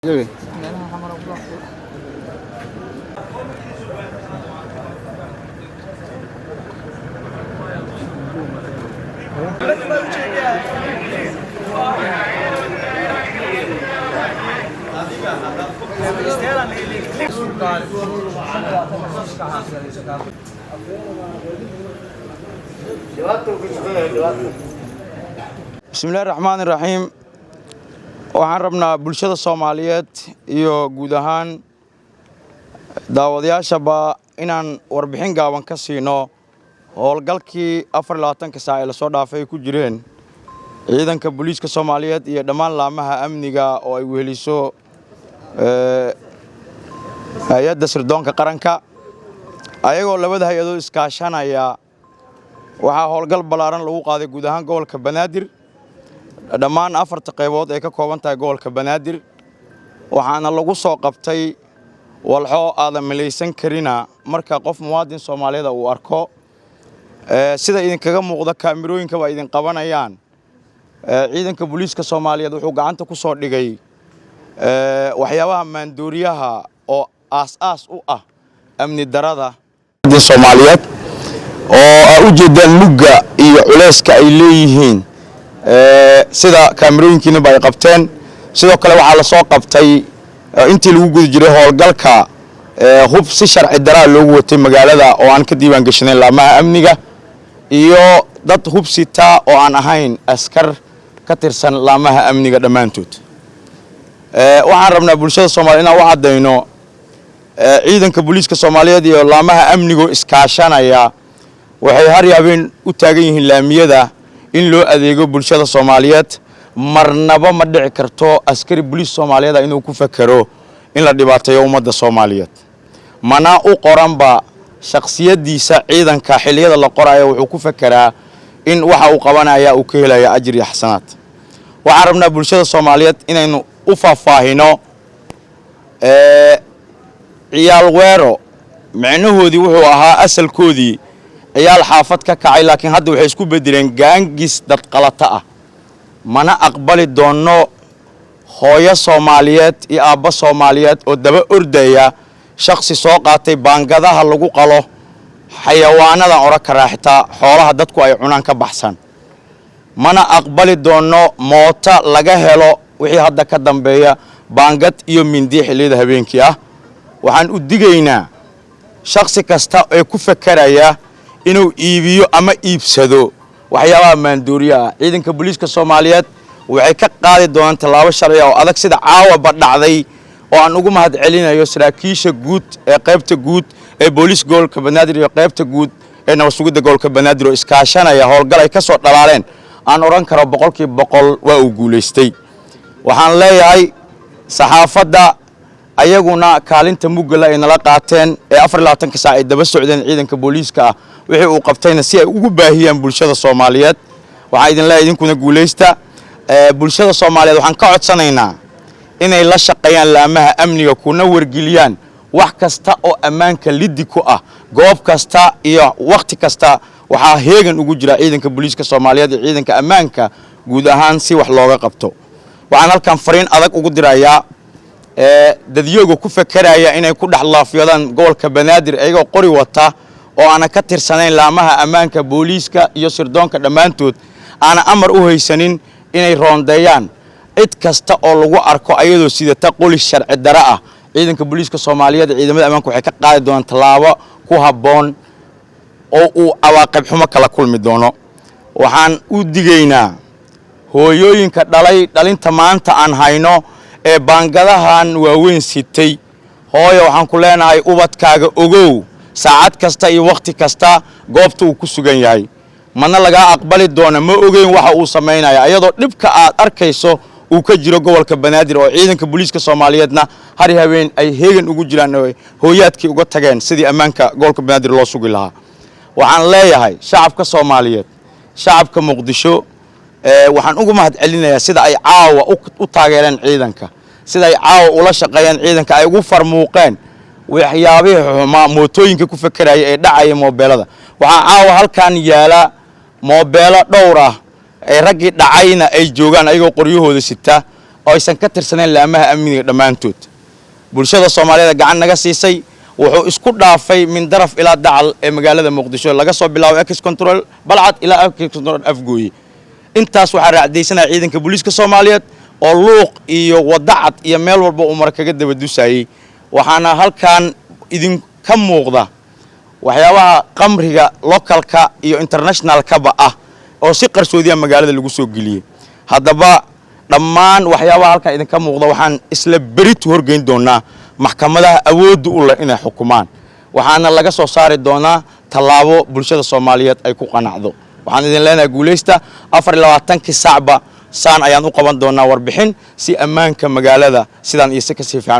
جميل. بسم الله الرحمن الرحيم. waxaan rabnaa bulshada Soomaaliyeed iyo guud ahaan daawadayaashaba inaan warbixin gaaban ka siino howlgalkii 24 saac ee la soo dhaafay ku jireen ciidanka booliiska Soomaaliyeed iyo dhammaan laamaha amniga oo ay weheliso hay'adda sirdoonka qaranka ayagoo labada hay'adood iskaashanaya waxa howlgal balaaran lagu qaaday guud ahaan gobolka Banaadir dhammaan afarta qaybood ee ka kooban tahay gobolka Banaadir waxaana lagu soo qabtay walxo aadan malaysan karina marka qof muwaadin Soomaaliyeed uu arko sida idin kaga muuqda kaamirooyinka waa idin qabanayaan ciidanka booliiska Soomaaliyeed wuxuu gacanta ku soo dhigay waxyaabaha maandooriyaha oo aas u ah amni darada Soomaaliyeed oo u jeedaan mugga iyo culeyska ay leeyihiin sida kaamirooyinkiina bay qabteen sidoo kale waxa la soo qabtay intii lagu guda jiray howlgalka hub si sharci daraa loogu watay magaalada oo aan ka diiwaan gashanay laamaha amniga iyo dad hub sita oo aan ahayn askar ka tirsan laamaha amniga dhamaantood waxaan rabnaa bulshada Soomaaliyeed inaan u cadeyno ciidanka booliiska Soomaaliyeed iyo laamaha amniga iskaashanaya waxay har yaabeen u taagan yihiin laamiyada in loo adeego bulshada Soomaaliyeed marnaba ma dhici karto askari booliis Soomaaliyeed inuu ku fakaro in la dhibaateeyo ummadda Soomaaliyeed mana u qoranba shakhsiyadiisa ciidanka xiliyada la qorayo wuxuu ku fakaraa in waxa uu qabanaya uu ka helayo ajir iyo xasanaad waxaan rabnaa bulshada Soomaaliyeed inaynu u faahfaahino ciyaal weero macnahoodii wuxuu ahaa asalkoodii ciyaal xaafad ka kacay laakiin hadda waxay isku bedeleen gaangis dad qalata ah mana aqbali doono hooyo Soomaaliyeed iyo aabba Soomaaliyeed oo daba ordaya shakhsi soo qaatay baangadaha lagu qalo xayawaanada oraka raaxta xoolaha dadku ay cunaan ka baxsan mana aqbali doono moota laga helo wixii hadda ka dambeeya baangad iyo mindi xilliga habeenkii ah waxaan u digaynaa shakhsi kasta ee ku fakaraya inuu iibiyo ama iibsado waxyaabaha maandooriyaha ciidanka booliiska Soomaaliyeed waxay ka qaadi doonaan talaabo sharci oo adag sida caawa badhacday oo aan ugu mahad celinayo saraakiisha guud ee qaybta guud ee booliis gobolka Banaadir iyo qaybta guud ee nabad sugidda gobolka Banaadir oo iskaashanaya howlgal ay ka soo dhalaaleen aan oran karo 100% waa uu guuleystay waxaan leeyahay saxaafadda ayaguna kaalinta mugala ay nala qaateen ee 24 saac ay daba socdeen ciidanka booliiska wixii uu qabtayna si ay ugu baahiyaan bulshada Soomaaliyeed waxa idin leeyahay idinkuna guuleysta bulshada Soomaaliyeed waxaan ka codsanaynaa inay la shaqeeyaan laamaha amniga kuna wargeliyaan wax kasta oo ammaanka liddi ku ah goob kasta iyo waqti kasta waxa heegan ugu jira ciidanka booliiska Soomaaliyeed iyo ciidanka ammaanka guud ahaan si wax looga qabto waxaan halkan fariin adag ugu dirayaa dadyoga ku fakaraya inay ku dhaxlaafiyadaan gobolka Banaadir ayagoo qori wata oo aan ka tirsanayn laamaha ammaanka booliiska iyo sirdoonka dhamaantood aan amar u haysanin inay roondeeyaan cid kasta oo lagu arko ayadoo sidata qolis sharci dara ah ciidanka booliiska Soomaaliyeed ciidamada ammaanka waxay ka qaadi doonaan talaabo ku haboon oo uu awaaqib xumo kala kulmi doono waxaan u digaynaa hooyooyinka dhalinta maanta aan hayno ee baangadahan waaweyn sitay hooyo waxaan ku leenahay ubadkaaga ogow saacad kasta iyo waqti kasta goobta uu ku sugan yahay mana laga aqbali doona ma ogeyn waxa uu sameeynaya ayadoo dhibka aad arkayso uu ka jiro gobolka Banaadir oo ciidanka booliiska Soomaaliyeedna har habeen ay heegan ugu jiraan hooyaadkii uga tageen sidii ammaanka gobolka Banaadir loo sugi lahaa waxaan leeyahay shacabka Soomaaliyeed shacabka Muqdisho waxaan ugu mahad celinayaa sida ay caawa u taageereen ciidanka sida ay caawa ula shaqeeyeen ciidanka ay ugu farmuuqeen waxyaabaha mootooyinka ku fakaraya ee dhacaya moobilada waxa caawa halkan yaala moobeelo dhowr ah ay ragii dhacayna ay joogan ayagoo qoryahooda sita oo aysan ka tirsaneen laamaha amniga dhammaantood bulshada Soomaaliyeed gacan naga siisay wuxuu isku dhaafay min daraf ilaa dacal ee magaalada Muqdisho laga soo bilaabo Ex Control Balcad ilaa Ex Control Afgooy intaas waxa raacdaysanaa ciidanka booliiska Soomaaliyeed oo luuq iyo wadacad iyo meel walba uu mar kaga daba dusayay waxaana halkan idin ka muuqda waxyaabaha qamriga localka iyo international kaba ah oo si qarsoodiya magaalada lagu soo geliyay haddaba dhammaan waxyaabaha halka idin ka muuqda waxaan isla berit horgeyn doonaa maxkamadaha awood u leh inay xukumaan waxaana laga soo saari doonaa talaabo bulshada Soomaaliyeed ay ku qanacdo waxaan idin leenahay guuleysta 24 saacba saan ayaan u qaban doonaa warbixin si ammaanka magaalada sidaan iyo si ka sii fiican